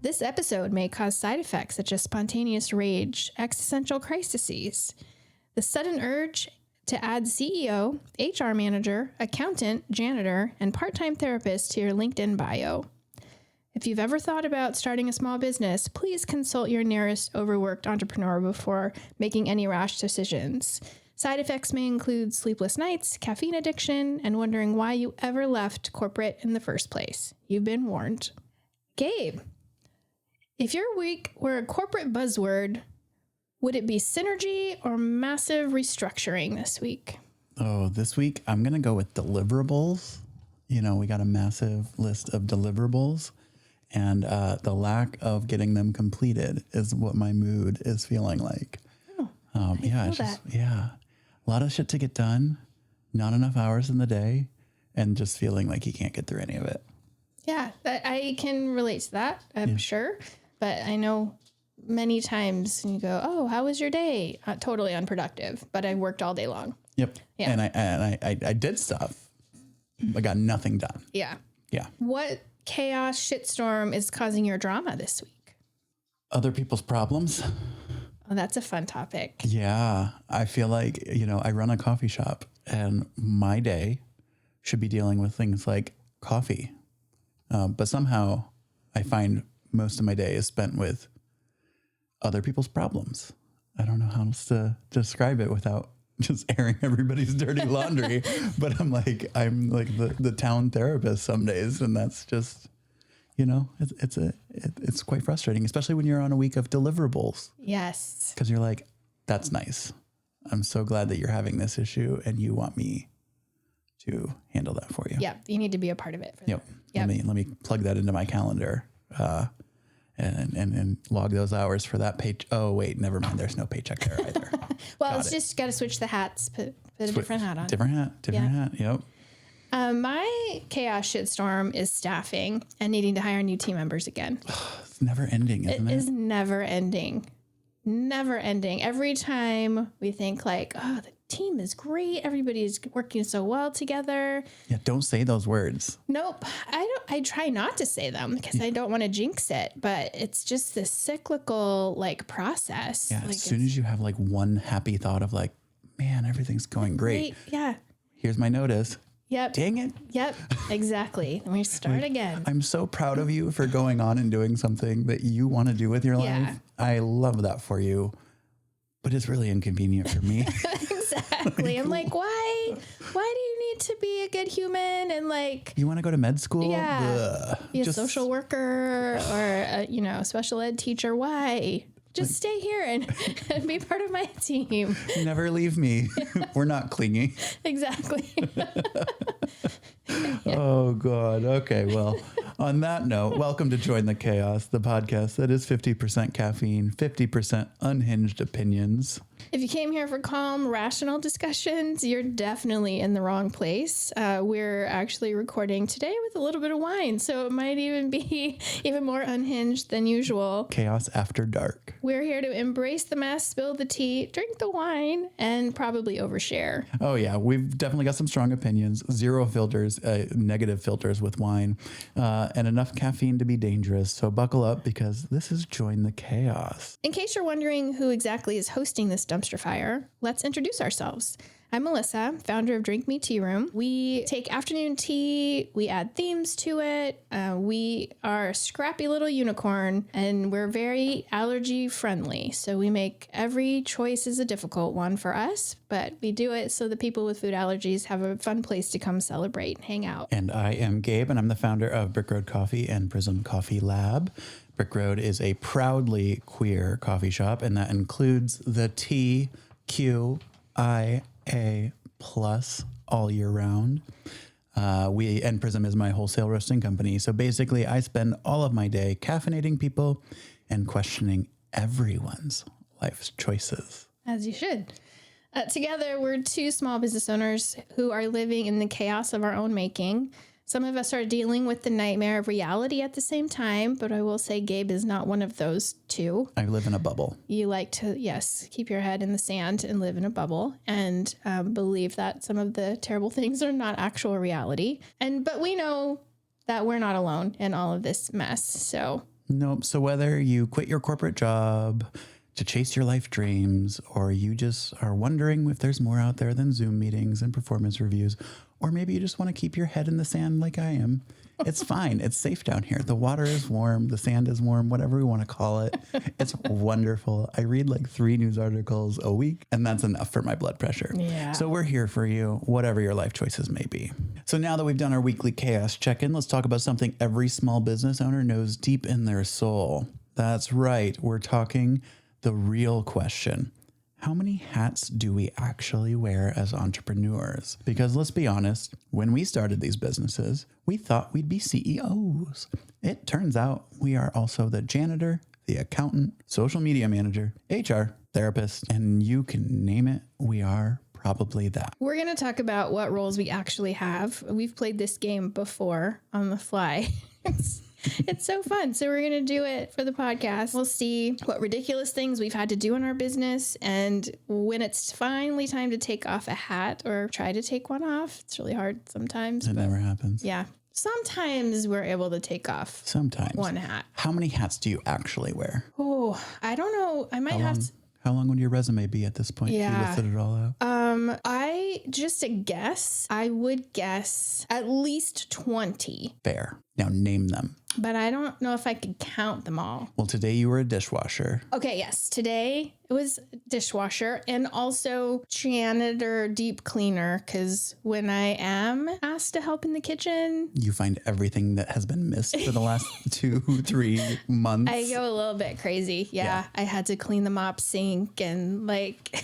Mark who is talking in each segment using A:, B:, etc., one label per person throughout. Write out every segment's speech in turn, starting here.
A: This episode may cause side effects such as spontaneous rage, existential crises, the sudden urge to add CEO, HR manager, accountant, janitor, and part-time therapist to your LinkedIn bio. If you've ever thought about starting a small business, please consult your nearest overworked entrepreneur before making any rash decisions. Side effects may include sleepless nights, caffeine addiction, and wondering why you ever left corporate in the first place. You've been warned. Gabe, if your week were a corporate buzzword, would it be synergy or massive restructuring this week?
B: Oh, this week I'm going to go with deliverables. You know, we got a massive list of deliverables, and the lack of getting them completed is what my mood is feeling like.
A: I feel
B: a lot of shit to get done, not enough hours in the day, and just feeling like you can't get through any of it.
A: Yeah, I can relate to that, I'm sure. But I know many times you go, oh, how was your day? Totally unproductive, but I worked all day long.
B: Yep.
A: Yeah.
B: And I did stuff, but got nothing done.
A: Yeah.
B: Yeah.
A: What chaos shitstorm is causing your drama this week?
B: Other people's problems.
A: Oh, that's a fun topic.
B: Yeah. I feel like, I run a coffee shop and my day should be dealing with things like coffee. But somehow I find most of my day is spent with other people's problems. I don't know how else to describe it without just airing everybody's dirty laundry. But I'm like the town therapist some days. And that's just, it's quite frustrating, especially when you're on a week of deliverables.
A: Yes.
B: Because you're like, that's nice. I'm so glad that you're having this issue and you want me to handle that for you.
A: Yeah. You need to be a part of it.
B: Yep. Let me plug that into my calendar and log those hours for that page. Oh, wait, never mind. There's no paycheck there either.
A: Well, it's just got to switch the hats, put a different hat on.
B: Different hat. Yep.
A: My chaos shitstorm is staffing and needing to hire new team members again.
B: It's never ending, isn't it?
A: It is never ending. Never ending. Every time we think like, oh, the team is great. Everybody's working so well together.
B: Yeah, don't say those words.
A: Nope. I try not to say them because I don't want to jinx it, but it's just this cyclical process.
B: Yeah, as soon as you have one happy thought of man, everything's going great.
A: Yeah.
B: Here's my notice.
A: Yep.
B: Dang it.
A: Yep. Exactly. And we start again.
B: I'm so proud of you for going on and doing something that you want to do with your life. I love that for you, but it's really inconvenient for me.
A: Exactly. I'm like, why do you need to be a good human and
B: you want to go to med school?
A: Yeah, be a social worker or a special ed teacher? Why? Just stay here and be part of my team.
B: Never leave me. We're not clingy.
A: Exactly.
B: Oh, God. Okay. Well, on that note, welcome to Join the Chaos, the podcast that is 50% caffeine, 50% unhinged opinions.
A: If you came here for calm, rational discussions, you're definitely in the wrong place. We're actually recording today with a little bit of wine, so it might even be even more unhinged than usual.
B: Chaos after dark.
A: We're here to embrace the mess, spill the tea, drink the wine, and probably overshare.
B: Oh, yeah. We've definitely got some strong opinions, zero filters, negative filters with wine, and enough caffeine to be dangerous. So buckle up because this is Join the Chaos.
A: In case you're wondering who exactly is hosting this dumpster fire, let's introduce ourselves. I'm Melissa, founder of Drink Me Tea Room. We take afternoon tea, we add themes to it. We are a scrappy little unicorn, and we're very allergy friendly. So we make every choice is a difficult one for us, but we do it so the people with food allergies have a fun place to come celebrate and hang out.
B: And I am Gabe, and I'm the founder of Brick Road Coffee and Prism Coffee Lab. Brick Road is a proudly queer coffee shop, and that includes the TQIA+ all year round. And Prism is my wholesale roasting company. So basically, I spend all of my day caffeinating people and questioning everyone's life's choices.
A: As you should. Together, we're two small business owners who are living in the chaos of our own making. Some of us are dealing with the nightmare of reality at the same time, but I will say Gabe is not one of those two.
B: I live in a bubble.
A: You like to, yes, keep your head in the sand and live in a bubble and believe that some of the terrible things are not actual reality. But we know that we're not alone in all of this mess. So
B: Nope. So whether you quit your corporate job to chase your life dreams, or you just are wondering if there's more out there than Zoom meetings and performance reviews, or maybe you just want to keep your head in the sand like I am, it's fine. It's safe down here. The water is warm. The sand is warm, whatever we want to call it. It's wonderful. I read like 3 news articles a week, and that's enough for my blood pressure.
A: Yeah.
B: So we're here for you, whatever your life choices may be. So now that we've done our weekly chaos check-in, let's talk about something every small business owner knows deep in their soul. That's right. We're talking the real question. How many hats do we actually wear as entrepreneurs? Because let's be honest, when we started these businesses, we thought we'd be CEOs. It turns out we are also the janitor, the accountant, social media manager, HR, therapist, and you can name it, we are probably that.
A: We're going to talk about what roles we actually have. We've played this game before on the fly. It's so fun. So we're going to do it for the podcast. We'll see what ridiculous things we've had to do in our business. And when it's finally time to take off a hat or try to take one off, it's really hard sometimes.
B: It never happens.
A: Yeah. Sometimes we're able to take off
B: Sometimes.
A: one hat.
B: How many hats do you actually wear?
A: Oh, I don't know. I might have to.
B: How long would your resume be at this point if you listed it all out?
A: I would guess at least 20.
B: Fair. Now name them.
A: But I don't know if I could count them all.
B: Well, today you were a dishwasher.
A: Okay, yes. Today it was dishwasher and also janitor, deep cleaner, because when I am asked to help in the kitchen,
B: You find everything that has been missed for the last 2-3 months.
A: I go a little bit crazy. Yeah. I had to clean the mop sink and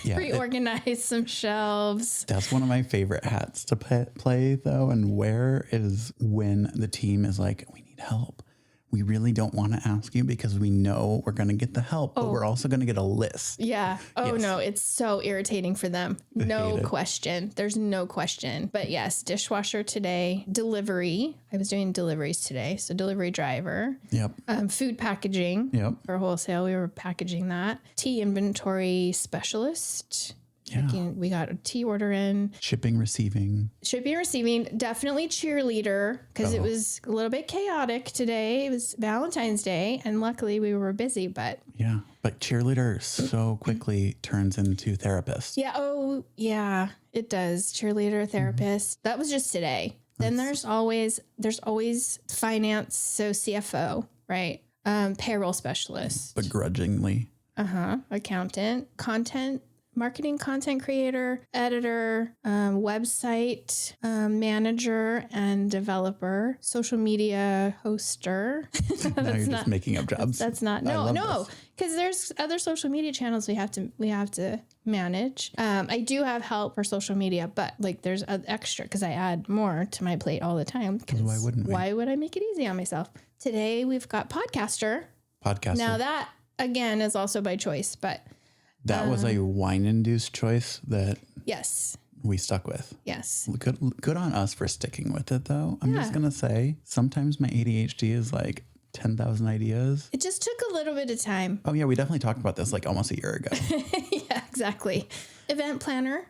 A: reorganize some shelves.
B: That's one of my favorite hats to play though, and wear is when the team is like, we need help. We really don't want to ask you because we know we're going to get the help, but we're also going to get a list.
A: Yeah. Oh,
B: Yes.
A: no, it's so irritating for them. No
B: hate it.
A: question. There's no question. But yes, dishwasher today, delivery. I was doing deliveries today. So delivery driver,
B: Yep.
A: food packaging
B: Yep.
A: for wholesale. We were packaging that. Tea inventory specialist.
B: Yeah.
A: We got a tea order in.
B: Shipping, receiving.
A: Shipping and receiving, definitely cheerleader because it was a little bit chaotic today. It was Valentine's Day and luckily we were busy, but
B: Yeah. But cheerleader so quickly turns into therapist.
A: yeah. Oh, yeah, it does. Cheerleader, therapist. That was just today. Then there's always finance. So CFO, right? Payroll specialist,
B: Begrudgingly.
A: accountant, marketing content creator, editor, website manager and developer, social media hoster.
B: Now you're just making up jobs.
A: That's not no, because there's other social media channels we have to manage. I do have help for social media, but like there's an extra because I add more to my plate all the time. Because
B: why wouldn't we?
A: Why would I make it easy on myself? Today we've got podcaster. Now that again is also by choice, but.
B: That was a wine-induced choice that
A: Yes.
B: we stuck with.
A: Yes.
B: Good on us for sticking with it, though. I'm just going to say, sometimes my ADHD is like 10,000 ideas.
A: It just took a little bit of time.
B: Oh, yeah, we definitely talked about this like almost a year ago.
A: Yeah, exactly. Event planner.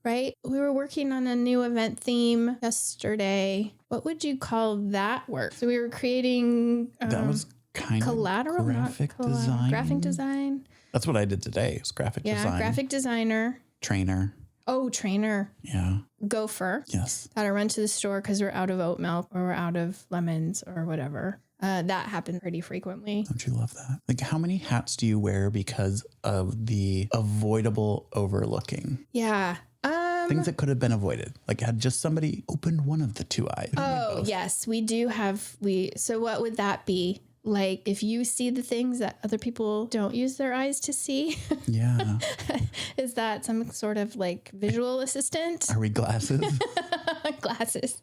A: Right? We were working on a new event theme yesterday. What would you call that work? So we were creating
B: That was kind
A: collateral,
B: of graphic design.
A: Graphic design.
B: That's what I did today. It's graphic design.
A: Yeah, graphic designer.
B: Trainer.
A: Oh, trainer.
B: Yeah.
A: Gopher.
B: Yes.
A: Gotta run to the store because we're out of oat milk or we're out of lemons or whatever. That happened pretty frequently.
B: Don't you love that? Like, how many hats do you wear because of the avoidable overlooking?
A: Yeah.
B: Things that could have been avoided. Like, had just somebody opened one of the 2 eyes.
A: Oh, yes. We do have, so what would that be? Like if you see the things that other people don't use their eyes to see,
B: Yeah.
A: is that some sort of like visual assistant?
B: Are we glasses?
A: Glasses.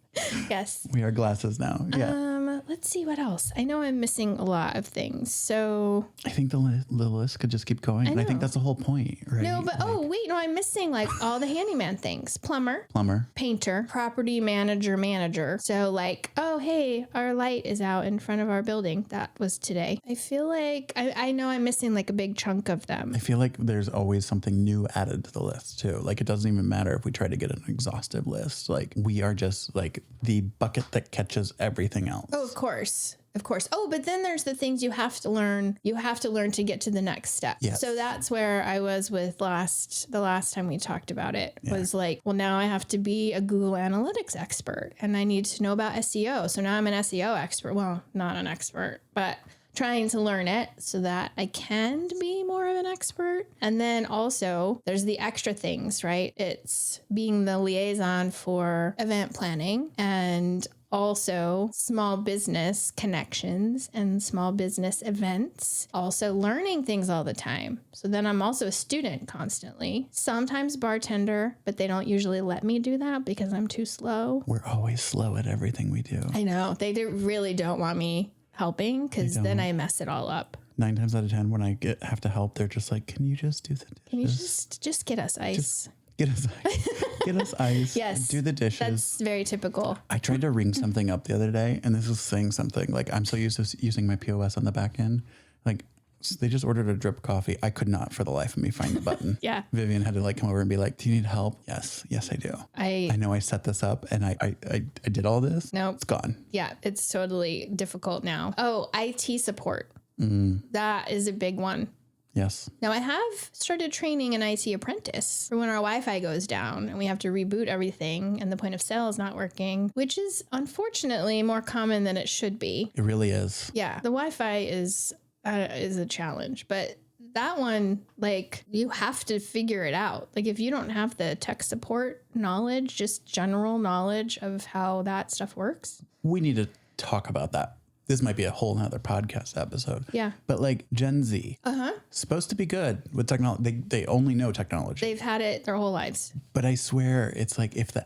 A: Yes.
B: We are glasses now. Yeah.
A: Let's see what else. I know I'm missing a lot of things. So
B: I think the list could just keep going. And I think
A: know.
B: that's the whole point, right?
A: no, but I'm missing like all the handyman things. Plumber, painter, property manager. So like, oh, hey, our light is out in front of our building. That was today. I feel like I know I'm missing like a big chunk of them.
B: I feel like there's always something new added to the list too. Like it doesn't even matter if we try to get an exhaustive list. Like we are just like the bucket that catches everything else.
A: Oh, of course. Of course. Oh, but then there's the things you have to learn. You have to learn to get to the next step.
B: Yes.
A: So that's where I was with the last time we talked about it was like, well, now I have to be a Google Analytics expert and I need to know about SEO. So now I'm an SEO expert. Well, not an expert, but trying to learn it so that I can be more of an expert. And then also there's the extra things, right? It's being the liaison for event planning and also small business connections and small business events, also learning things all the time. So then I'm also a student constantly, sometimes bartender, but they don't usually let me do that because I'm too slow.
B: We're always slow at everything we do.
A: I know really don't want me helping because then I mess it all up.
B: 9 times out of 10, when I have to help, they're just like, "Can you just do the dishes?
A: Can you just get us ice?
B: Get us ice. Get us ice.
A: Yes.
B: Do the dishes."
A: That's very typical.
B: I tried to ring something up the other day, and this is saying something. Like, I'm so used to using my POS on the back end. Like, they just ordered a drip coffee. I could not for the life of me find the button.
A: Yeah.
B: Vivian had to like come over and be like, "Do you need help?" Yes, I do. I know I set this up and I did all this.
A: No.
B: It's gone.
A: Yeah, it's totally difficult now. Oh, IT support. That is a big one.
B: Yes.
A: Now, I have started training an IT apprentice for when our Wi-Fi goes down and we have to reboot everything and the point of sale is not working, which is unfortunately more common than it should be.
B: It really is.
A: Yeah, the Wi-Fi is a challenge, but that one, like, you have to figure it out. Like, if you don't have the tech support knowledge, just general knowledge of how that stuff works.
B: We need to talk about that. This might be a whole nother podcast episode.
A: Yeah.
B: But like Gen Z, supposed to be good with technology. They only know technology.
A: They've had it their whole lives.
B: But I swear it's like if the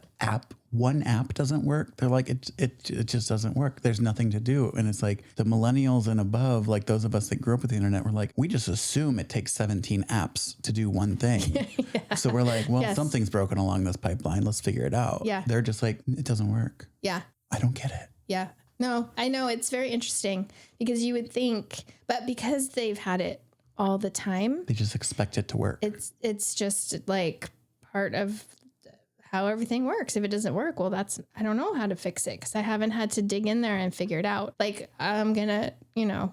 B: one app doesn't work, they're like, it just doesn't work. There's nothing to do. And it's like the millennials and above, like those of us that grew up with the internet, we're like, we just assume it takes 17 apps to do one thing. Yeah. So we're like, well, something's broken along this pipeline. Let's figure it out.
A: Yeah.
B: They're just like, it doesn't work.
A: Yeah.
B: I don't get it.
A: Yeah. No, I know it's very interesting because you would think, but because they've had it all the time,
B: they just expect it to work.
A: It's just like part of how everything works. If it doesn't work, well, I don't know how to fix it because I haven't had to dig in there and figure it out. Like I'm going to,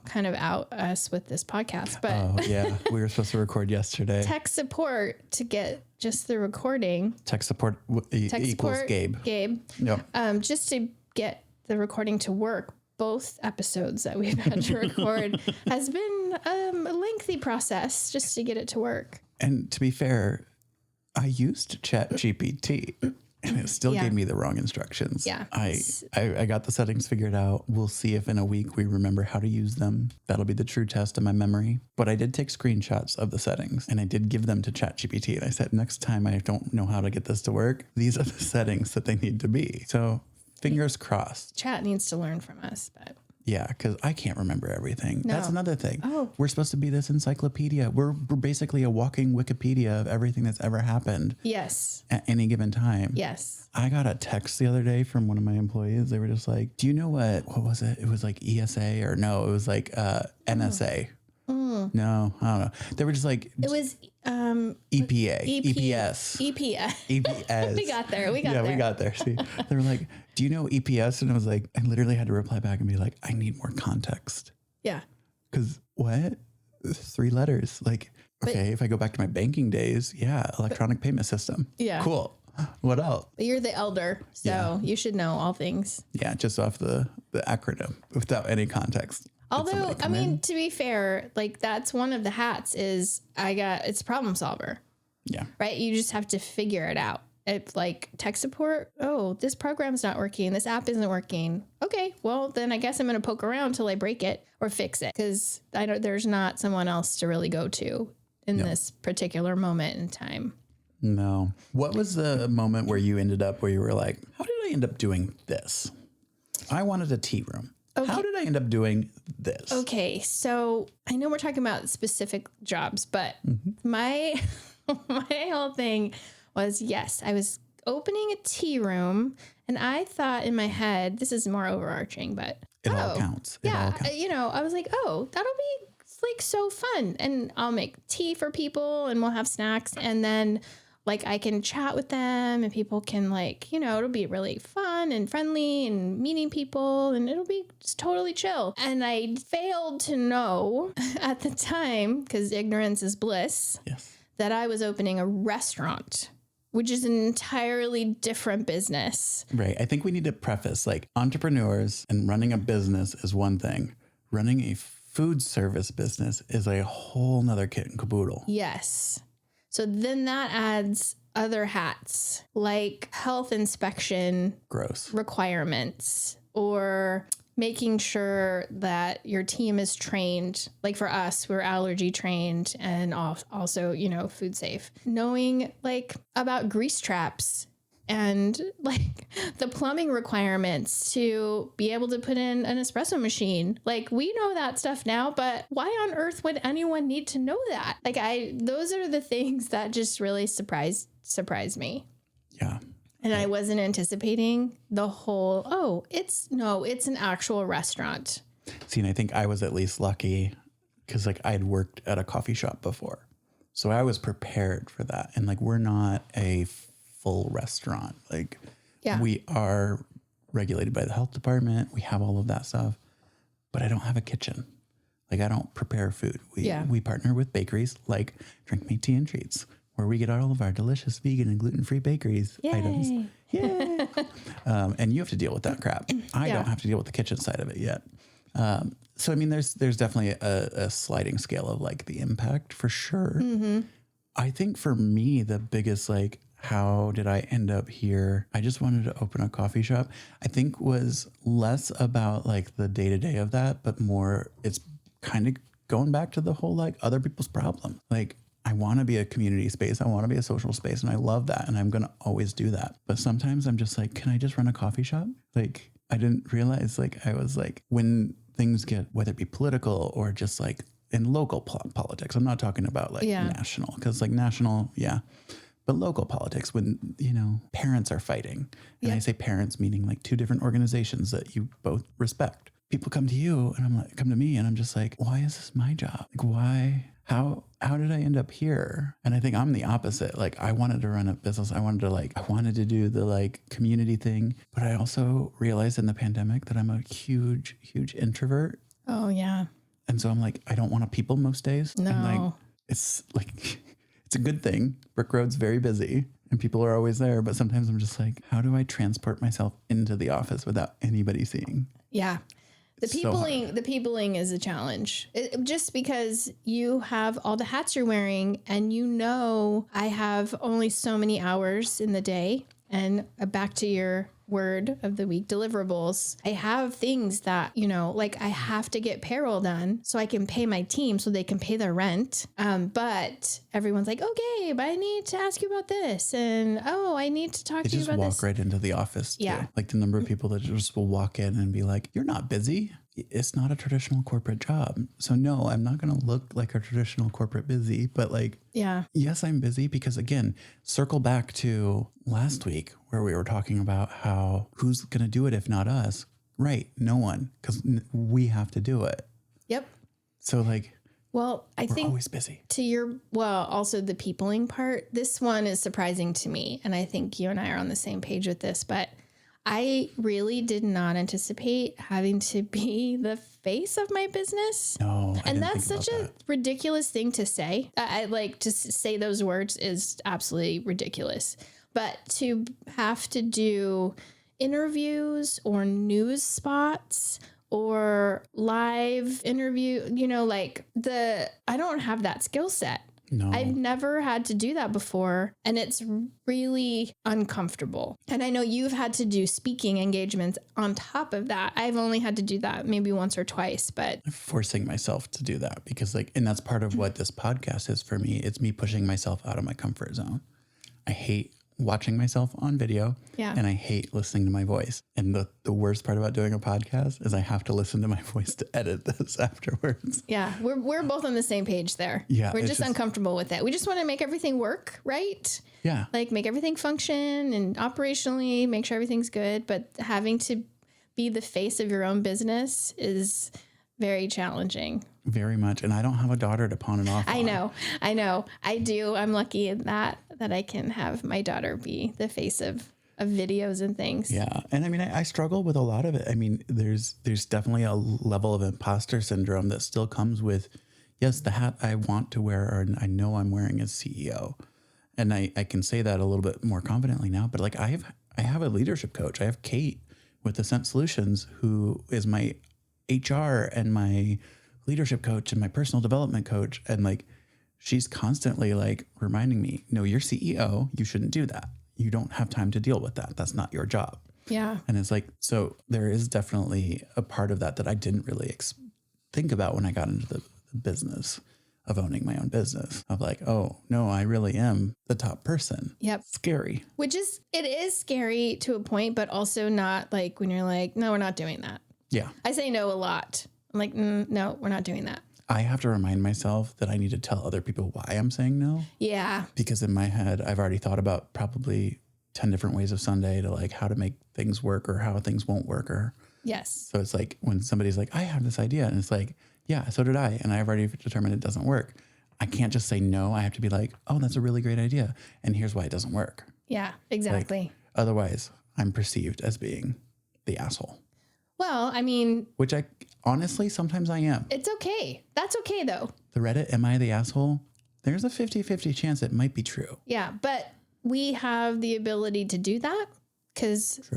A: kind of out us with this podcast, but
B: oh yeah, we were supposed to record yesterday.
A: Tech support to get just the recording.
B: Tech support equals Gabe.
A: Yep. Just to get the recording to work, both episodes that we've had to record has been a lengthy process just to get it to work.
B: And to be fair, I used ChatGPT and it still gave me the wrong instructions.
A: Yeah.
B: I got the settings figured out. We'll see if in a week we remember how to use them. That'll be the true test of my memory. But I did take screenshots of the settings and I did give them to ChatGPT. And I said, next time I don't know how to get this to work, these are the settings that they need to be. So fingers crossed.
A: Chat needs to learn from us, but
B: yeah, because I can't remember everything.
A: No.
B: That's another thing.
A: Oh.
B: We're supposed to be this encyclopedia. We're basically a walking Wikipedia of everything that's ever happened.
A: Yes.
B: At any given time.
A: Yes.
B: I got a text the other day from one of my employees. They were just like, do you know what was it? It was like ESA or no, it was like NSA. No, I don't know. They were just like,
A: it was
B: EPA, EPS. EPS.
A: We got there. We
B: got there. See, they were like, do you know EPS? And I was like, I literally had to reply back and be like, I need more context.
A: Yeah.
B: Because what? 3 letters. Like, okay, if I go back to my banking days, electronic payment system.
A: Yeah.
B: Cool. What else?
A: But you're the elder, so you should know all things.
B: Yeah, just off the acronym without any context.
A: Although, I mean, to be fair, like that's one of the hats is it's problem solver.
B: Yeah.
A: Right? You just have to figure it out. It's like tech support. Oh, this program's not working. This app isn't working. Okay, well, then I guess I'm going to poke around till I break it or fix it because there's not someone else to really go to in this particular moment in time.
B: No. What was the moment where you ended up where you were like, how did I end up doing this? I wanted a tea room. Okay. How did I end up doing this?
A: Okay, so I know we're talking about specific jobs, but my whole thing was, yes, I was opening a tea room, and I thought in my head, this is more overarching, but
B: it all counts.
A: I was like, oh, that'll be like so fun, and I'll make tea for people, and we'll have snacks, and then Like I can chat with them and people can like, it'll be really fun and friendly and meeting people and it'll be just totally chill. And I failed to know at the time, because ignorance is bliss,
B: Yes.
A: that I was opening a restaurant, which is an entirely different business.
B: Right. I think we need to preface like entrepreneurs and running a business is one thing. Running a food service business is a whole nother kit and caboodle.
A: Yes. So then that adds other hats like health inspection
B: Gross.
A: requirements or making sure that your team is trained. Like for us, we're allergy trained and also, food safe. Knowing like about grease traps and like the plumbing requirements to be able to put in an espresso machine. Like we know that stuff now, but why on earth would anyone need to know that? Like those are the things that just really surprised me.
B: Yeah.
A: And I wasn't anticipating the whole, it's an actual restaurant.
B: See, and I think I was at least lucky because like I'd worked at a coffee shop before. So I was prepared for that. And like, we're not a full restaurant. Like we are regulated by the health department. We have all of that stuff, but I don't have a kitchen. Like I don't prepare food. We partner with bakeries like Drink Me Tea and Treats, where we get all of our delicious vegan and gluten-free bakeries items. Yay! And you have to deal with that crap. I don't have to deal with the kitchen side of it yet. So, I mean, there's definitely a sliding scale of like the impact for sure. Mm-hmm. I think for me, the biggest like, how did I end up here? I just wanted to open a coffee shop. I think was less about like the day-to-day of that, but more it's kind of going back to the whole like other people's problem. Like I want to be a community space. I want to be a social space. And I love that. And I'm going to always do that. But sometimes I'm just like, can I just run a coffee shop? Like I didn't realize like I was like when things get, whether it be political or just like in local politics, I'm not talking about like national, because like national, but local politics, when, parents are fighting, and I say parents meaning like two different organizations that you both respect. People come to you and come to me and I'm just like, why is this my job? Like, why, how did I end up here? And I think I'm the opposite. Like I wanted to run a business. I wanted to do the like community thing, but I also realized in the pandemic that I'm a huge, huge introvert.
A: Oh yeah.
B: And so I'm like, I don't want to people most days.
A: No.
B: And like, it's like, it's a good thing. Brick Road's very busy and people are always there. But sometimes I'm just like, how do I transport myself into the office without anybody seeing?
A: Yeah. The peopling is a challenge. Just because you have all the hats you're wearing and I have only so many hours in the day. And back to your word of the week, deliverables. I have things that, like I have to get payroll done so I can pay my team so they can pay their rent. But everyone's like, oh, Gabe, I need to ask you about this. And, I need to talk to you about this.
B: They just walk right into the office. Too. Yeah. Like the number of people that just will walk in and be like, you're not busy. It's not a traditional corporate job. So no, I'm not going to look like a traditional corporate busy, but like, yes, I'm busy because again, circle back to last week where we were talking about how who's going to do it if not us? Right. No one, because we have to do it.
A: Yep.
B: So like,
A: well, I think
B: always busy.
A: Also the peopling part, this one is surprising to me. And I think you and I are on the same page with this, but I really did not anticipate having to be the face of my business.
B: No,
A: and that's such a ridiculous thing to say. I like to say those words is absolutely ridiculous. But to have to do interviews or news spots or live interview, I don't have that skill set.
B: No.
A: I've never had to do that before, and it's really uncomfortable. And I know you've had to do speaking engagements on top of that. I've only had to do that maybe once or twice, but
B: I'm forcing myself to do that because and that's part of what this podcast is for me. It's me pushing myself out of my comfort zone. I hate watching myself on video and I hate listening to my voice. And the worst part about doing a podcast is I have to listen to my voice to edit this afterwards.
A: Yeah, we're both on the same page there.
B: Yeah,
A: we're just uncomfortable with it. We just want to make everything work, right?
B: Yeah.
A: Like make everything function and operationally make sure everything's good. But having to be the face of your own business is very challenging.
B: Very much. And I don't have a daughter to pawn it off on.
A: I know. I do. I'm lucky in that I can have my daughter be the face of videos and things.
B: Yeah. And I mean, I struggle with a lot of it. I mean, there's definitely a level of imposter syndrome that still comes with, yes, the hat I want to wear or I know I'm wearing as CEO. And I can say that a little bit more confidently now, but like I have a leadership coach. I have Kate with Ascent Solutions, who is my HR and my leadership coach and my personal development coach. And like, she's constantly like reminding me, no, you're CEO. You shouldn't do that. You don't have time to deal with that. That's not your job.
A: Yeah.
B: And it's like, so there is definitely a part of that I didn't really think about when I got into the business of owning my own business, of like, oh no, I really am the top person.
A: Yep.
B: Scary.
A: It is scary to a point, but also not like when you're like, no, we're not doing that.
B: Yeah.
A: I say no a lot. I'm like, no, we're not doing that.
B: I have to remind myself that I need to tell other people why I'm saying no.
A: Yeah.
B: Because in my head, I've already thought about probably 10 different ways of Sunday to like how to make things work or how things won't work. Or
A: yes.
B: So it's like when somebody's like, I have this idea. And it's like, yeah, so did I. And I've already determined it doesn't work. I can't just say no. I have to be like, oh, that's a really great idea. And here's why it doesn't work.
A: Yeah, exactly.
B: Like, otherwise, I'm perceived as being the asshole.
A: Well, I mean,
B: which I honestly, sometimes I am.
A: It's okay. That's okay though.
B: The Reddit, am I the asshole? There's a 50-50 chance it might be true.
A: Yeah, but we have the ability to do that because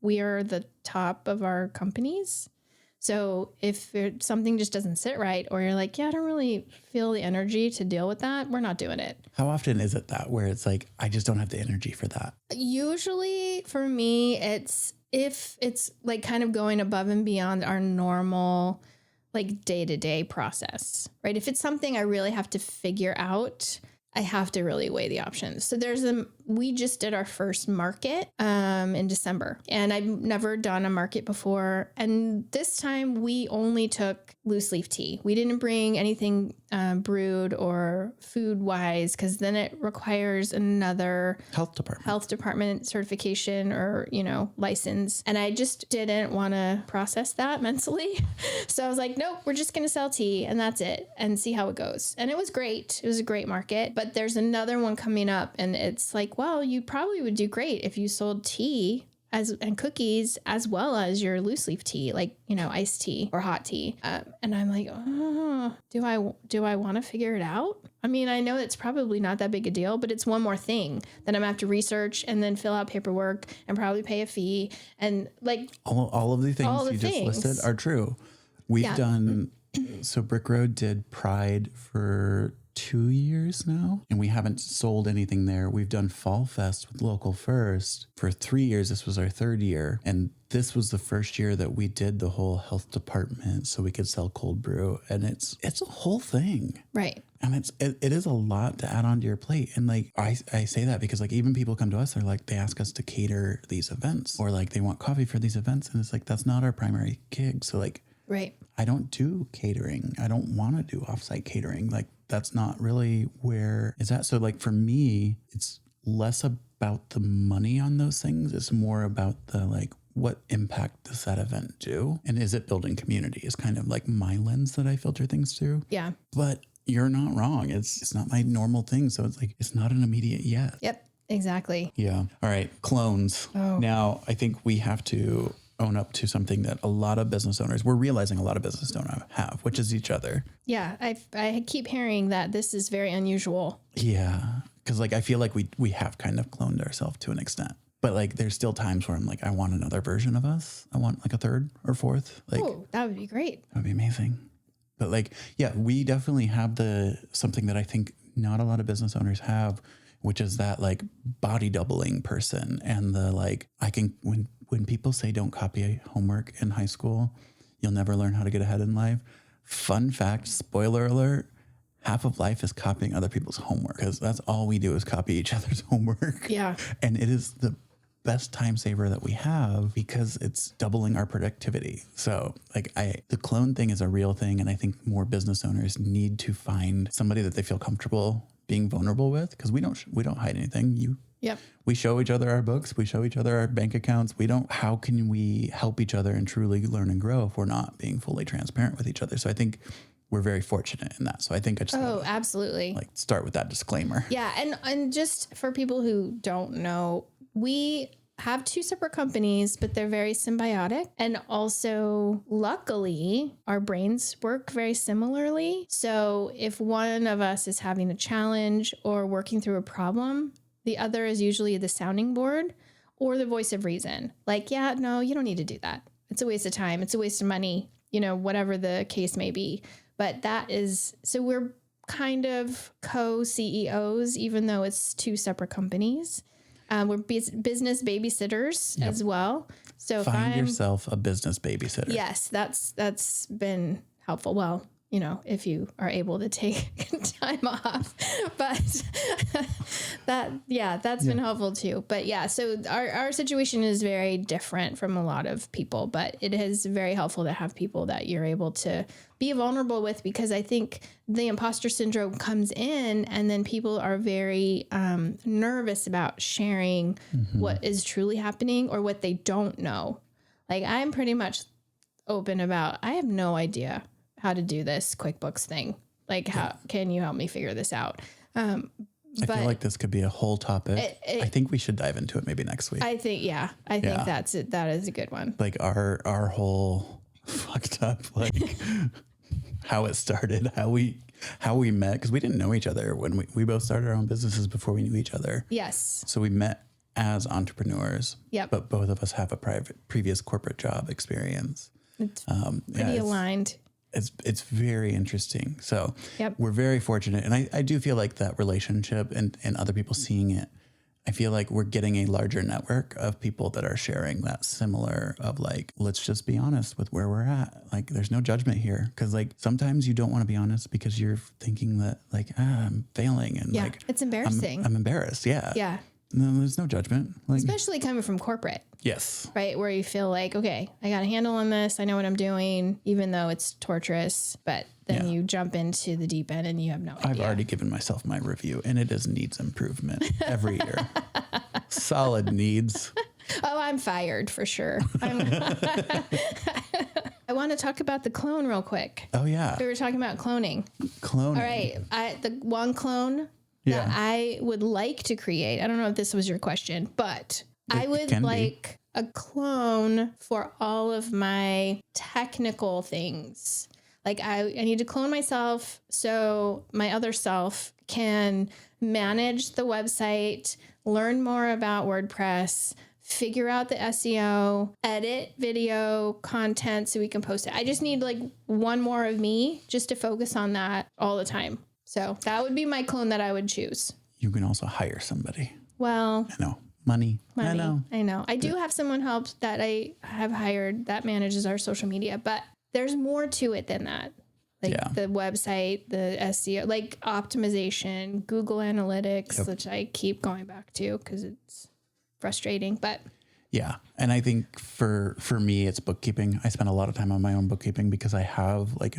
A: we are the top of our companies. So if something just doesn't sit right, or you're like, yeah, I don't really feel the energy to deal with that, we're not doing it.
B: How often is it that where it's like, I just don't have the energy for that?
A: Usually for me, it's if it's like kind of going above and beyond our normal like day-to-day process, right? If it's something I really have to figure out, I have to really weigh the options. So we just did our first market in December, and I've never done a market before. And this time we only took loose leaf tea. We didn't bring anything brewed or food wise, because then it requires another health department certification or, license. And I just didn't want to process that mentally. So I was like, nope, we're just going to sell tea and that's it and see how it goes. And it was great. It was a great market, but there's another one coming up, and it's like, well, you probably would do great if you sold tea and cookies as well as your loose leaf tea, like, iced tea or hot tea. And I'm like, oh, do I want to figure it out? I mean, I know it's probably not that big a deal, but it's one more thing that I'm gonna have to research and then fill out paperwork and probably pay a fee. And like
B: all of the things you just listed are true. We've done, so Brick Road did Pride for 2 years now, and we haven't sold anything there. We've done Fall Fest with Local First for 3 years. This was our third year, and this was the first year that we did the whole health department so we could sell cold brew, and it's a whole thing,
A: right?
B: And it is a lot to add onto your plate. And like I say that because like even people come to us, they're like, they ask us to cater these events, or like they want coffee for these events, and it's like that's not our primary gig. So like,
A: right,
B: I don't do catering. I don't want to do offsite catering. Like that's not really where it's at. So like for me, it's less about the money on those things. It's more about the like, what impact does that event do? And is it building community is kind of like my lens that I filter things through.
A: Yeah.
B: But you're not wrong. It's not my normal thing. So it's like, it's not an immediate yes.
A: Yep, exactly.
B: Yeah. All right. Clones.
A: Oh.
B: Now I think we have to own up to something that a lot of business owners, we're realizing a lot of business don't have, which is each other.
A: Yeah. I keep hearing that this is very unusual.
B: Yeah. Cause like, I feel like we have kind of cloned ourselves to an extent, but like, there's still times where I'm like, I want another version of us. I want like a third or fourth. Like,
A: oh, that would be great.
B: That would be amazing. But like, yeah, we definitely have something that I think not a lot of business owners have, which is that like body doubling person. And the like, when people say don't copy homework in high school, you'll never learn how to get ahead in life. Fun fact, spoiler alert, half of life is copying other people's homework, because that's all we do is copy each other's homework.
A: Yeah.
B: And it is the best time saver that we have because it's doubling our productivity. So like the clone thing is a real thing. And I think more business owners need to find somebody that they feel comfortable being vulnerable with, because we don't hide anything.
A: Yep.
B: We show each other our books. We show each other our bank accounts. How can we help each other and truly learn and grow if we're not being fully transparent with each other? So I think we're very fortunate in that. So I think I just
A: Oh, absolutely.
B: like start with that disclaimer.
A: Yeah. And just for people who don't know, we have two separate companies, but they're very symbiotic. And also, luckily, our brains work very similarly. So if one of us is having a challenge or working through a problem, the other is usually the sounding board or the voice of reason. Like, yeah, no, you don't need to do that. It's a waste of time. It's a waste of money, whatever the case may be. But so we're kind of co-CEOs, even though it's two separate companies. We're business babysitters as well. So
B: find yourself a business babysitter.
A: Yes, that's been helpful. Well, if you are able to take time off, but that's been helpful too. But yeah, so our situation is very different from a lot of people, but it is very helpful to have people that you're able to be vulnerable with, because I think the imposter syndrome comes in and then people are very nervous about sharing what is truly happening or what they don't know. Like, I'm pretty much open about, I have no idea how to do this QuickBooks thing. Like, how can you help me figure this out?
B: I feel like this could be a whole topic. I think we should dive into it maybe next week.
A: I think that's it. That is a good one.
B: Like our whole fucked up, like how it started, how we met, because we didn't know each other when we both started our own businesses before we knew each other.
A: Yes.
B: So we met as entrepreneurs.
A: Yep.
B: But both of us have a previous corporate job experience.
A: It's pretty aligned.
B: It's very interesting. So
A: Yep.
B: we're very fortunate. And I do feel like that relationship and other people seeing it, I feel like we're getting a larger network of people that are sharing that similar of like, let's just be honest with where we're at. Like, there's no judgment here. Cause like sometimes you don't want to be honest because you're thinking that like, I'm failing. And like,
A: it's embarrassing.
B: I'm embarrassed. Yeah.
A: Yeah.
B: No, there's no judgment. Like,
A: Especially coming from corporate.
B: Yes.
A: Right. Where you feel like, okay, I got a handle on this. I know what I'm doing, even though it's torturous, but then you jump into the deep end and you have no idea.
B: I've already given myself my review and it needs improvement every year. Solid needs.
A: Oh, I'm fired for sure. I want to talk about the clone real quick.
B: Oh yeah.
A: We were talking about cloning.
B: Cloning.
A: All right. The one clone that I would like to create. I don't know if this was your question, but I would like a clone for all of my technical things. Like I need to clone myself so my other self can manage the website, learn more about WordPress, figure out the SEO, edit video content so we can post it. I just need like one more of me just to focus on that all the time. So that would be my clone that I would choose.
B: You can also hire somebody.
A: Well,
B: I know. Money. I know.
A: I do have someone that I have hired that manages our social media, but there's more to it than that. Like the website, the SEO, like optimization, Google Analytics, which I keep going back to because it's frustrating, but
B: yeah. And I think for me, it's bookkeeping. I spend a lot of time on my own bookkeeping because I have like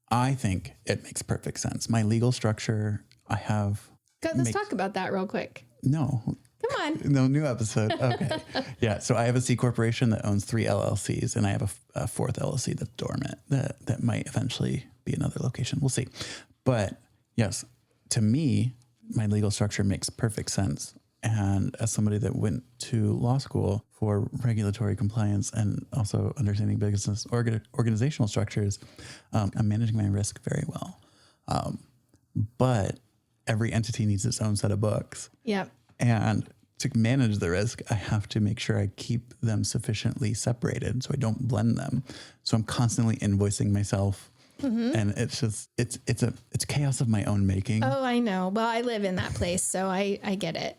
B: I think it makes perfect sense. My legal structure,
A: let's talk about that real quick.
B: No.
A: Come on.
B: No, new episode. Okay. Yeah. So I have a C corporation that owns 3 LLCs and I have a fourth LLC that's dormant that might eventually be another location. We'll see. But yes, to me, my legal structure makes perfect sense. And as somebody that went to law school for regulatory compliance and also understanding business organizational structures, I'm managing my risk very well. But every entity needs its own set of books.
A: Yep.
B: And to manage the risk, I have to make sure I keep them sufficiently separated so I don't blend them. So I'm constantly invoicing myself. Mm-hmm. And it's just, it's chaos of my own making.
A: Oh, I know. Well, I live in that place, so I get it.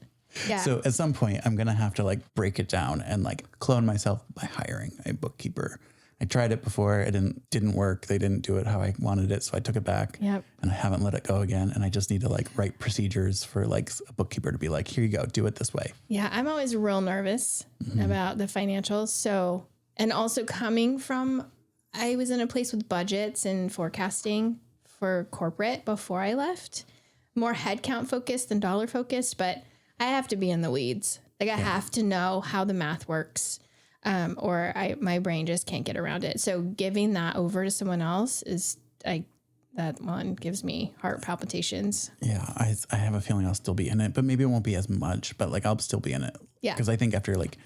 A: Yeah.
B: So at some point I'm going to have to like break it down and like clone myself by hiring a bookkeeper. I tried it before. It didn't work. They didn't do it how I wanted it. So I took it back and I haven't let it go again. And I just need to like write procedures for like a bookkeeper to be like, here you go, do it this way.
A: Yeah. I'm always real nervous about the financials. So, and also I was in a place with budgets and forecasting for corporate before I left, more headcount focused than dollar focused, but I have to be in the weeds. Like I have to know how the math works. Or my brain just can't get around it. So giving that over to someone else that one gives me heart palpitations.
B: Yeah. I have a feeling I'll still be in it, but maybe it won't be as much, but like I'll still be in it.
A: Yeah.
B: Because I think after like,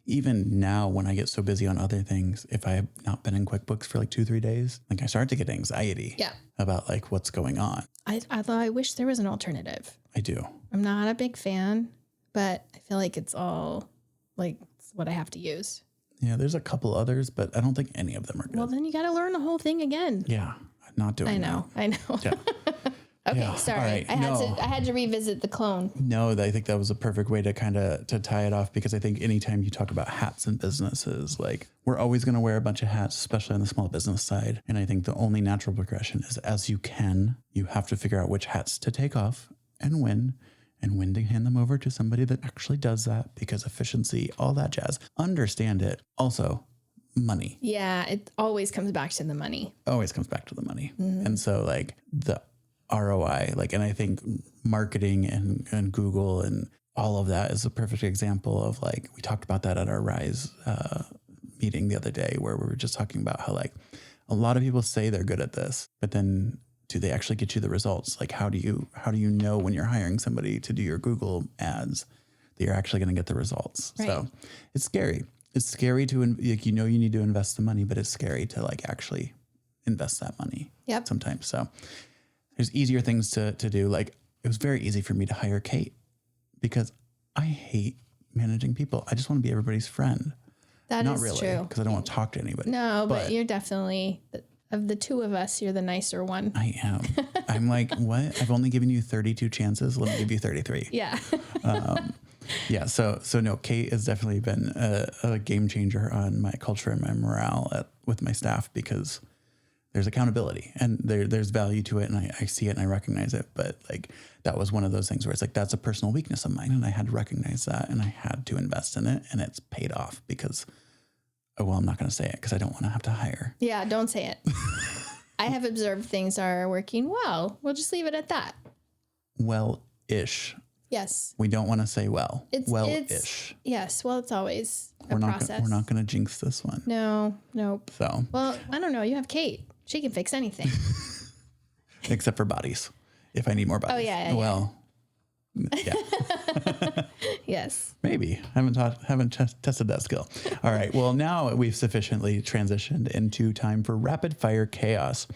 B: even now when I get so busy on other things, if I have not been in QuickBooks for like 2-3 days, like I start to get anxiety about like what's going on.
A: I wish there was an alternative.
B: I do.
A: I'm not a big fan, but I feel like it's all like it's what I have to use.
B: Yeah, there's a couple others, but I don't think any of them are good.
A: Well, then you got to learn the whole thing again.
B: Yeah, I'm not doing that.
A: I know. Yeah. Okay,
B: Yeah.
A: sorry.
B: Right.
A: I had to revisit the clone.
B: No, I think that was a perfect way to to tie it off, because I think anytime you talk about hats in businesses, like we're always going to wear a bunch of hats, especially on the small business side. And I think the only natural progression is as you have to figure out which hats to take off and when to hand them over to somebody that actually does that, because efficiency, all that jazz, understand it. Also, money.
A: Yeah, it always comes back to the money.
B: Always comes back to the money. Mm-hmm. And so like the ROI, like, and I think marketing and Google and all of that is a perfect example of like, we talked about that at our Rise meeting the other day, where we were just talking about how like a lot of people say they're good at this, but then do they actually get you the results? Like, how do you know when you're hiring somebody to do your Google ads that you're actually going to get the results? Right. So it's scary. It's scary to, like, you need to invest the money, but it's scary to like actually invest that money sometimes. So there's easier things to do. Like it was very easy for me to hire Kate because I hate managing people. I just want to be everybody's friend. Not really, true. Because I don't want to talk to anybody.
A: No, but you're definitely, of the two of us, you're the nicer one.
B: I am. I'm like, what? I've only given you 32 chances. Let me give you 33.
A: Yeah.
B: Yeah. So no, Kate has definitely been a game changer on my culture and my morale with my staff, because there's accountability and there's value to it. And I see it and I recognize it. But like, that was one of those things where it's like, that's a personal weakness of mine. And I had to recognize that and I had to invest in it, and it's paid off because, I'm not going to say it because I don't want to have to hire.
A: Yeah. Don't say it. I have observed things are working well. We'll just leave it at that.
B: Well-ish.
A: Yes.
B: We don't want to say well.
A: Well-ish. Yes. Well, it's always a process.
B: We're not going to jinx this one.
A: No. Nope.
B: So.
A: Well, I don't know. You have Kate. She can fix anything.
B: Except for bodies. If I need more bodies.
A: Oh, yeah.
B: Well, yeah.
A: Yes.
B: Maybe. Haven't tested that skill. All right. Well, now we've sufficiently transitioned into time for rapid fire chaos.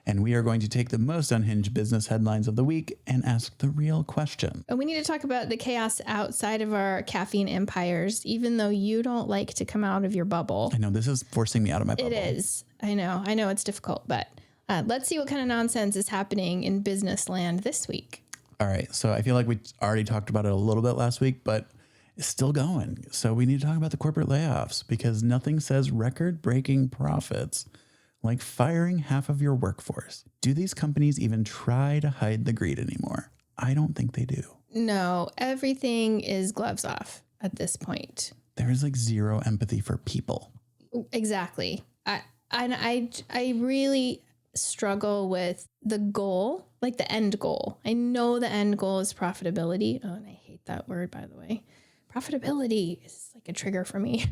B: And we are going to take the most unhinged business headlines of the week and ask the real question.
A: And we need to talk about the chaos outside of our caffeine empires, even though you don't like to come out of your bubble.
B: I know this is forcing me out of my bubble.
A: It is. I know it's difficult, but let's see what kind of nonsense is happening in business land this week.
B: All right. So I feel like we already talked about it a little bit last week, but it's still going. So we need to talk about the corporate layoffs, because nothing says record-breaking profits like firing half of your workforce. Do these companies even try to hide the greed anymore? I don't think they do.
A: No, everything is gloves off at this point.
B: There is like zero empathy for people.
A: Exactly. I really struggle with the goal, like the end goal. I know the end goal is profitability. Oh, and I hate that word, by the way. Profitability is like a trigger for me.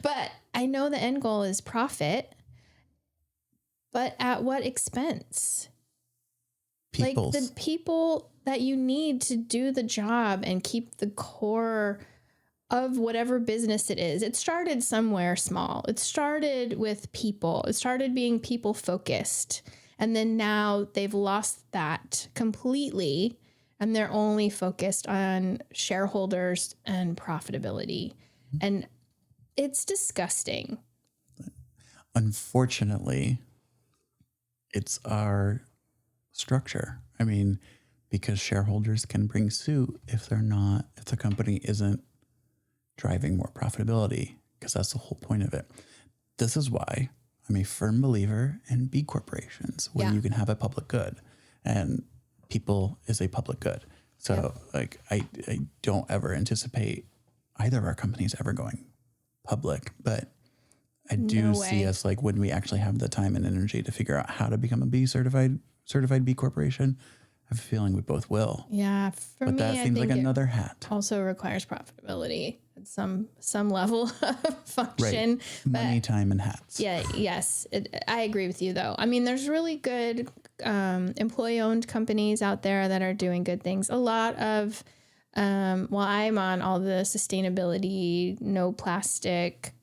A: But I know the end goal is profit. But at what expense?
B: People's.
A: Like the people that you need to do the job and keep the core of whatever business it is. It started somewhere small. It started with people. It started being people focused. And then now they've lost that completely. And they're only focused on shareholders and profitability. And it's disgusting.
B: Unfortunately, it's our structure. I mean, because shareholders can bring suit if the company isn't driving more profitability, because that's the whole point of it. This is why I'm a firm believer in B corporations, where you can have a public good, and people is a public good. So like, I don't ever anticipate either of our companies ever going public, but I do see us, like, when we actually have the time and energy to figure out how to become a B certified B corporation, have a feeling we both will.
A: Yeah. For
B: But
A: me,
B: that
A: I
B: seems
A: think
B: like
A: it
B: another hat.
A: also requires profitability at some level of function.
B: Right. Money, time, and hats.
A: Yeah. Yes. I agree with you, though. I mean, there's really good employee-owned companies out there that are doing good things. A lot of, well, I'm on all the sustainability, no plastic,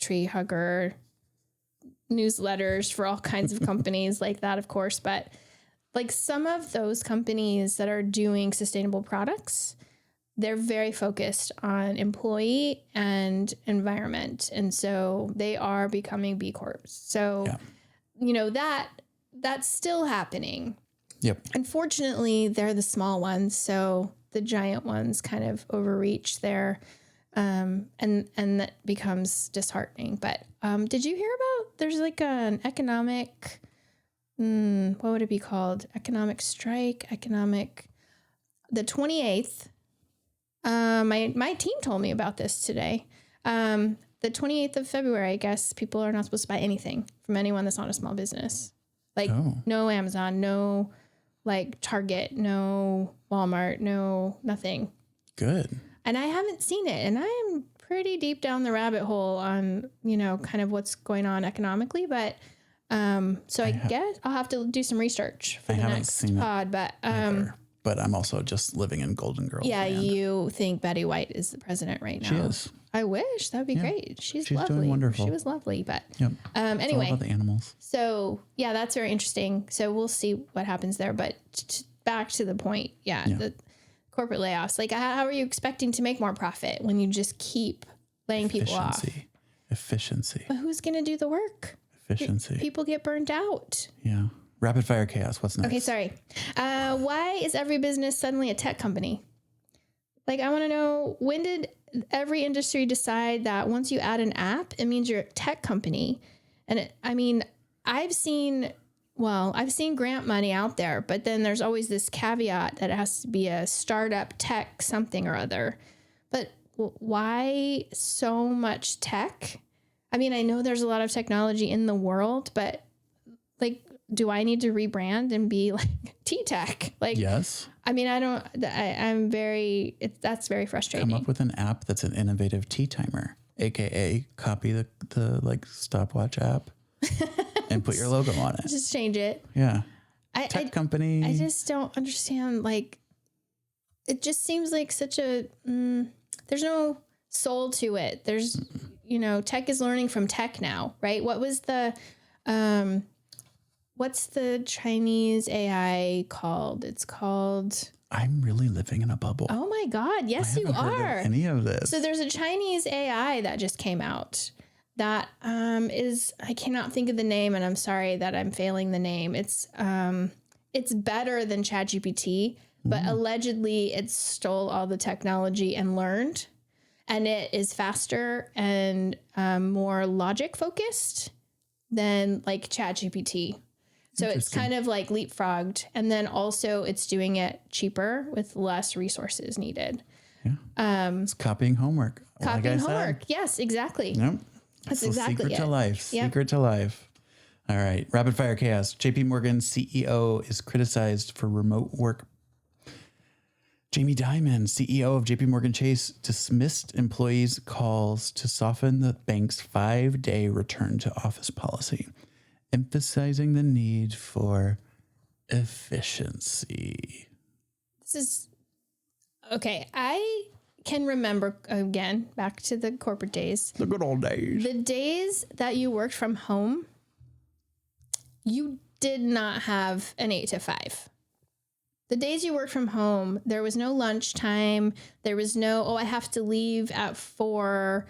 A: tree hugger newsletters for all kinds of companies like that, of course. But like some of those companies that are doing sustainable products, they're very focused on employee and environment. And so they are becoming B Corps. So, you know, that's still happening.
B: Yep.
A: Unfortunately, they're the small ones. So the giant ones kind of overreach there. And that becomes disheartening. But did you hear about, there's like an economic, what would it be called? Economic strike, the 28th. My team told me about this today. The 28th of February, I guess people are not supposed to buy anything from anyone that's not a small business. Like no Amazon, no like Target, no Walmart, no nothing.
B: Good.
A: And I haven't seen it. And I am pretty deep down the rabbit hole on, you know, kind of what's going on economically. But so I guess I'll have to do some research for the next pod. But
B: I'm also just living in Golden Girls.
A: Yeah,
B: land.
A: You think Betty White is the president right now?
B: She is.
A: I wish. That'd be great. She's lovely.
B: Doing wonderful.
A: She was lovely. But
B: anyway,
A: it's all
B: about the animals.
A: So yeah, that's very interesting. So we'll see what happens there. But back to the point. Yeah. The corporate layoffs. Like, how are you expecting to make more profit when you just keep laying people off?
B: Efficiency.
A: But who's going to do the work?
B: Efficiency.
A: People get burned out.
B: Yeah. Rapid fire chaos. What's next?
A: Okay, sorry. Why is every business suddenly a tech company? Like, I want to know, when did every industry decide that once you add an app, it means you're a tech company? And I've seen grant money out there, but then there's always this caveat that it has to be a startup tech something or other. But why so much tech? I mean, I know there's a lot of technology in the world, but like, do I need to rebrand and be like T-Tech? Like, yes. I mean, that's very frustrating.
B: Come up with an app that's an innovative tea timer, AKA copy the like stopwatch app and put your logo on it.
A: Just change it.
B: Yeah. Tech company.
A: I just don't understand. Like, it just seems like such a, there's no soul to it. There's, tech is learning from tech now, right? What's the Chinese AI called? It's called...
B: I'm really living in a bubble.
A: Oh my God. Yes, you are.
B: Any of this.
A: So there's a Chinese AI that just came out that is, I cannot think of the name, and I'm sorry that I'm failing the name. It's better than ChatGPT, but allegedly it stole all the technology and learned, and it is faster and more logic focused than like ChatGPT. So it's kind of like leapfrogged, and then also it's doing it cheaper with less resources needed.
B: Yeah. It's copying homework.
A: Copying homework. Yes, exactly.
B: Yep.
A: That's exactly
B: secret
A: it.
B: to life. Yep. Secret to life. All right. Rapid fire chaos. JP Morgan CEO is criticized for remote work. Jamie Dimon, CEO of JP Morgan Chase, dismissed employees' calls to soften the bank's 5-day return to office policy, emphasizing the need for efficiency.
A: This is okay. I can remember, again, back to the corporate days.
B: The good old days.
A: The days that you worked from home, you did not have an 8 to 5. The days you worked from home, there was no lunchtime. There was no, I have to leave at 4.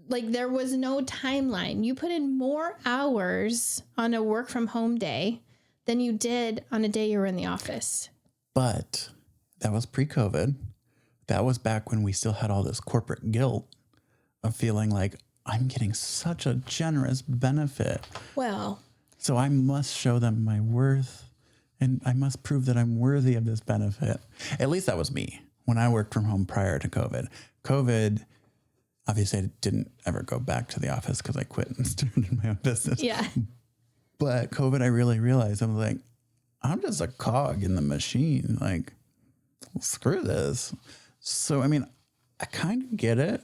A: Like, there was no timeline. You put in more hours on a work from home day than you did on a day you were in the office.
B: But that was pre-COVID. That was back when we still had all this corporate guilt of feeling like I'm getting such a generous benefit.
A: Well,
B: so I must show them my worth, and I must prove that I'm worthy of this benefit. At least that was me when I worked from home prior to COVID. COVID, obviously, I didn't ever go back to the office because I quit and started my own business.
A: Yeah.
B: But COVID, I really realized, I'm like, I'm just a cog in the machine. Like, screw this. So, I mean, I kind of get it.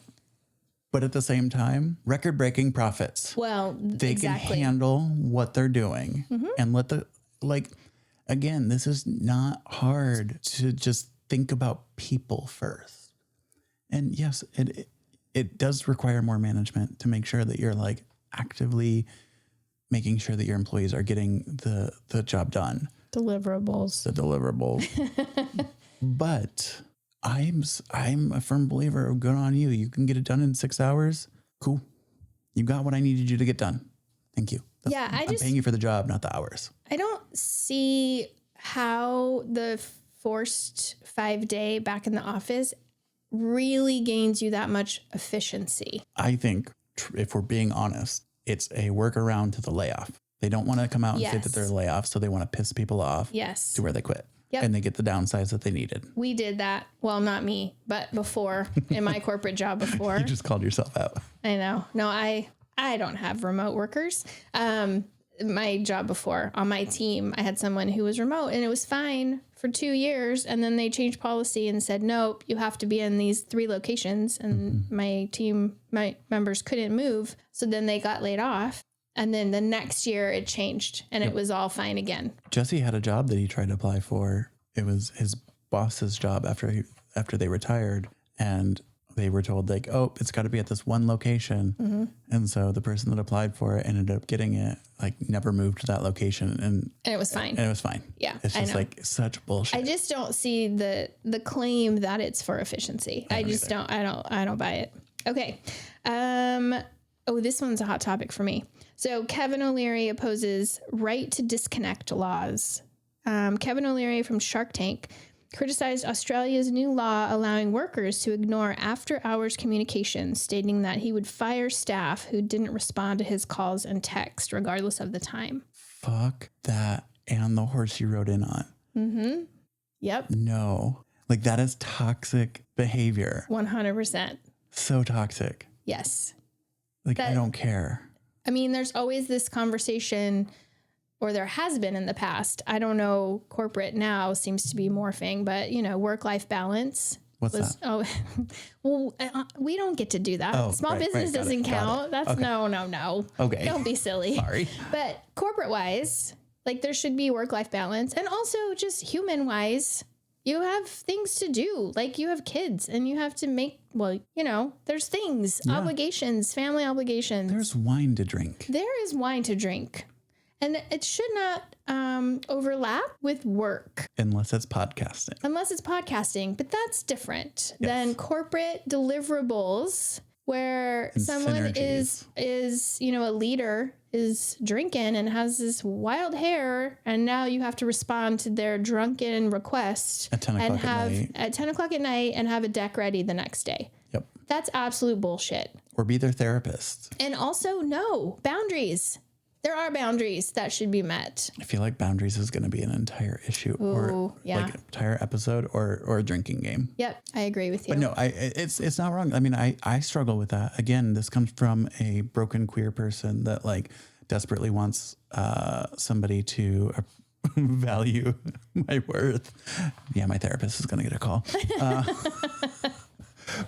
B: But at the same time, record-breaking profits.
A: Well,
B: they can handle what they're doing and let the, like, again, this is not hard to just think about people first. And yes, it does require more management to make sure that you're like actively making sure that your employees are getting the job done. The deliverables. But I'm a firm believer of good on you. You can get it done in 6 hours. Cool. You got what I needed you to get done. Thank you. I'm paying you for the job, not the hours.
A: I don't see how the forced 5-day back in the office really gains you that much efficiency.
B: I think if we're being honest, it's a workaround to the layoff. They don't want to come out and say that they're layoffs, so they want to piss people off to where they quit. Yep. And they get the downsides that they needed. We did that. Well, not me, but before in my corporate job before. You just called yourself out. I know. No, I don't have remote workers. My job before on my team, I had someone who was remote and it was fine for 2 years. And then they changed policy and said, nope, you have to be in these 3 locations. And my members couldn't move. So then they got laid off. And then the next year it changed and it was all fine again. Jesse had a job that he tried to apply for. It was his boss's job after they retired. And they were told like, oh, it's got to be at this one location. And so the person that applied for it ended up getting it, like never moved to that location. And it was fine. And it was fine. Yeah. It's just like such bullshit. I just don't see the claim that it's for efficiency. I don't buy it. Okay. Oh, this one's a hot topic for me. So Kevin O'Leary opposes right to disconnect laws. Kevin O'Leary from Shark Tank criticized Australia's new law allowing workers to ignore after-hours communication, stating that he would fire staff who didn't respond to his calls and text, regardless of the time. Fuck that and the horse you rode in on. Yep. No. Like, that is toxic behavior. 100%. So toxic. Yes. Like, I don't care. I mean, there's always this conversation, or there has been in the past. I don't know, corporate now seems to be morphing, but, you know, work-life balance. What's that? Oh, well, we don't get to do that. Oh, Small business doesn't count. That's okay. No. Okay. Don't be silly. Sorry. But corporate-wise, like, there should be work-life balance. And also just human-wise, you have things to do. Like, you have kids and you have to make, well, you know, there's things, obligations, family obligations. There's wine to drink. There is wine to drink. And it should not overlap with work. Unless it's podcasting. But that's different than corporate deliverables where someone is, you know, a leader is drinking and has this wild hair, and now you have to respond to their drunken request at 10 o'clock at night and have a deck ready the next day. Yep. That's absolute bullshit. Or be their therapist. And also, no, boundaries. There are boundaries that should be met. I feel like boundaries is going to be an entire issue or like an entire episode or a drinking game. Yep. I agree with you. But no, it's not wrong. I mean, I struggle with that. Again, this comes from a broken queer person that like desperately wants somebody to value my worth. Yeah, my therapist is going to get a call.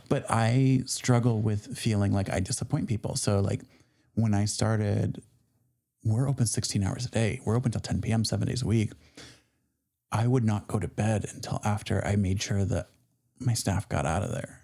B: But I struggle with feeling like I disappoint people. So like when I started, we're open 16 hours a day. We're open till 10 p.m., 7 days a week. I would not go to bed until after I made sure that my staff got out of there.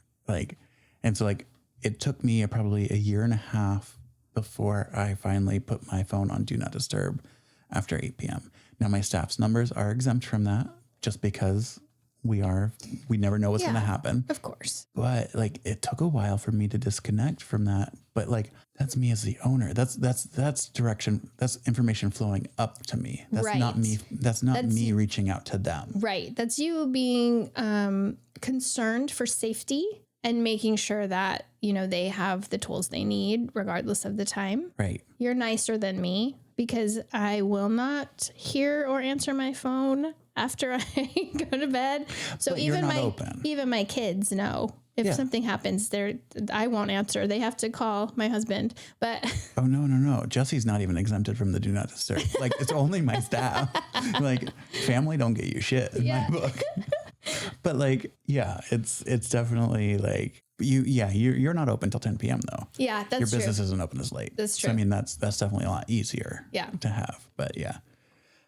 B: And so it took me probably a year and a half before I finally put my phone on Do Not Disturb after 8 p.m. Now my staff's numbers are exempt from that just because we never know what's going to happen. Of course. But it took a while for me to disconnect from that. But that's me as the owner. That's direction. That's information flowing up to me. That's not me. That's me reaching out to them. Right. That's you being concerned for safety and making sure that, you know, they have the tools they need regardless of the time. Right. You're nicer than me because I will not hear or answer my phone after I go to bed. So even my kids know
A: If something happens, I won't answer. They have to call my husband. But
B: oh no, Jesse's not even exempted from the do not disturb. Like, it's only my staff. Like, family don't get you shit in my book. But like, yeah, it's definitely like you're not open till 10 p.m. though.
A: Yeah, that's
B: your
A: true.
B: business isn't open as late.
A: That's true.
B: So I mean, that's definitely a lot easier.
A: Yeah.
B: To have. But yeah.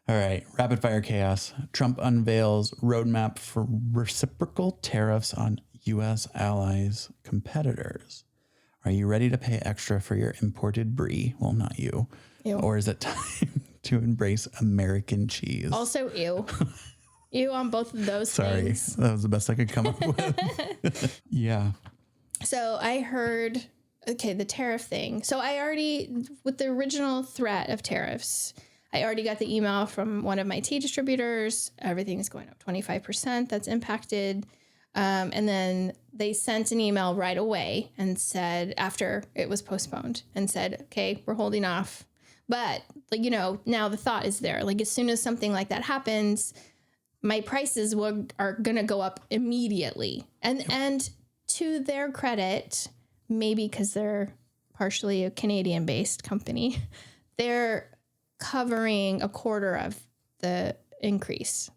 B: All right, rapid fire chaos. Trump unveils roadmap for reciprocal tariffs on U.S. allies' competitors. Are you ready to pay extra for your imported brie? Well, not you.
A: Ew.
B: Or is it time to embrace American cheese?
A: Also, ew. Ew on both of those things.
B: Sorry, that was the best I could come up with. Yeah.
A: So I heard, the tariff thing. So I already, with the original threat of tariffs, I already got the email from one of my tea distributors. Everything's going up 25%. That's impacted. And then they sent an email right away and said, after it was postponed, and said, okay, we're holding off. But, like, now the thought is there. Like, as soon as something like that happens, my prices are going to go up immediately. And to their credit, maybe because they're partially a Canadian-based company, they're covering a quarter of the increase.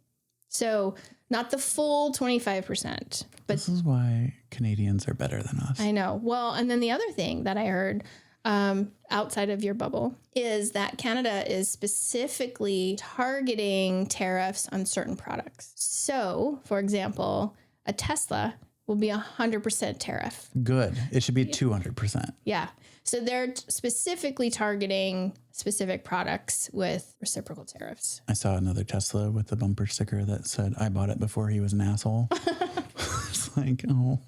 A: So not the full 25%. But
B: this is why Canadians are better than us.
A: I know. Well, and then the other thing that I heard outside of your bubble is that Canada is specifically targeting tariffs on certain products. So, for example, a Tesla will be 100% tariff.
B: Good. It should be 200%.
A: Yeah. So they're specifically targeting specific products with reciprocal tariffs.
B: I saw another Tesla with the bumper sticker that said, I bought it before he was an asshole. It's like, oh,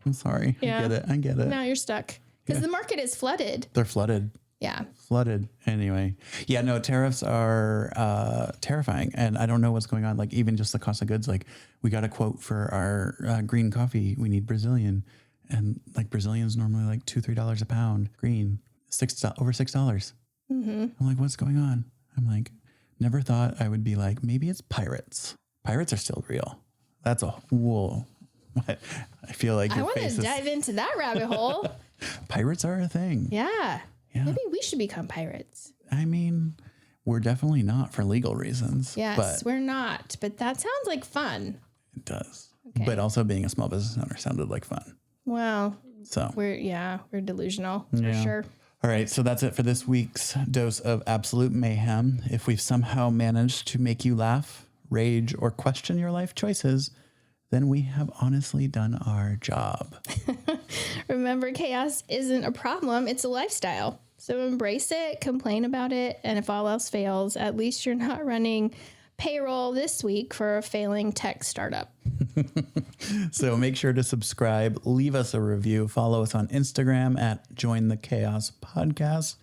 B: I'm sorry.
A: Yeah.
B: I get it.
A: Now you're stuck because the market is flooded.
B: They're flooded.
A: Yeah.
B: Flooded. Anyway. Yeah, no, tariffs are terrifying. And I don't know what's going on. Like, even just the cost of goods. Like, we got a quote for our green coffee. We need Brazilian. And like, Brazilian's normally like $2-3 a pound. Green, over $6. Mm-hmm. I'm like, what's going on? I'm like, never thought I would be like, maybe it's pirates. Pirates are still real. That's a whoa. I feel like
A: I want to dive into that rabbit hole.
B: Pirates are a thing.
A: Yeah. Maybe we should become pirates.
B: I mean, we're definitely not for legal reasons.
A: Yes,
B: but
A: we're not. But that sounds like fun.
B: it does.
A: Okay.
B: But also being a small business owner sounded like fun.
A: Well,
B: So
A: we're delusional for
B: Yeah.
A: sure.
B: All right, so that's it for this week's dose of absolute mayhem. If we've somehow managed to make you laugh, rage, or question your life choices, then we have honestly done our job.
A: Remember, chaos isn't a problem, it's a lifestyle. So embrace it, complain about it, and if all else fails, at least you're not running payroll this week for a failing tech startup.
B: So make sure to subscribe, leave us a review, follow us on Instagram at Join the Chaos Podcast.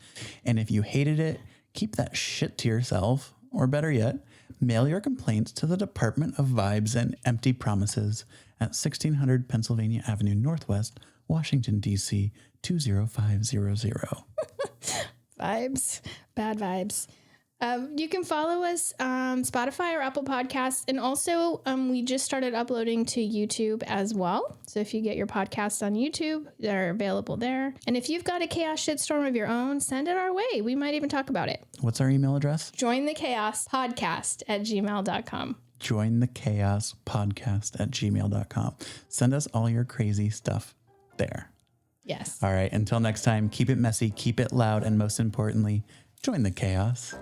B: And if you hated it, keep that shit to yourself, or better yet, mail your complaints to the Department of Vibes and Empty Promises at 1600 Pennsylvania Avenue Northwest, Washington, D.C. 20500.
A: Vibes, bad vibes. You can follow us on Spotify or Apple Podcasts. And also, we just started uploading to YouTube as well. So if you get your podcasts on YouTube, they're available there. And if you've got a chaos shitstorm of your own, send it our way. We might even talk about it.
B: What's our email address?
A: jointhechaospodcast@gmail.com.
B: jointhechaospodcast@gmail.com. Send us all your crazy stuff there.
A: Yes.
B: All right. Until next time, keep it messy, keep it loud, and most importantly, join the chaos.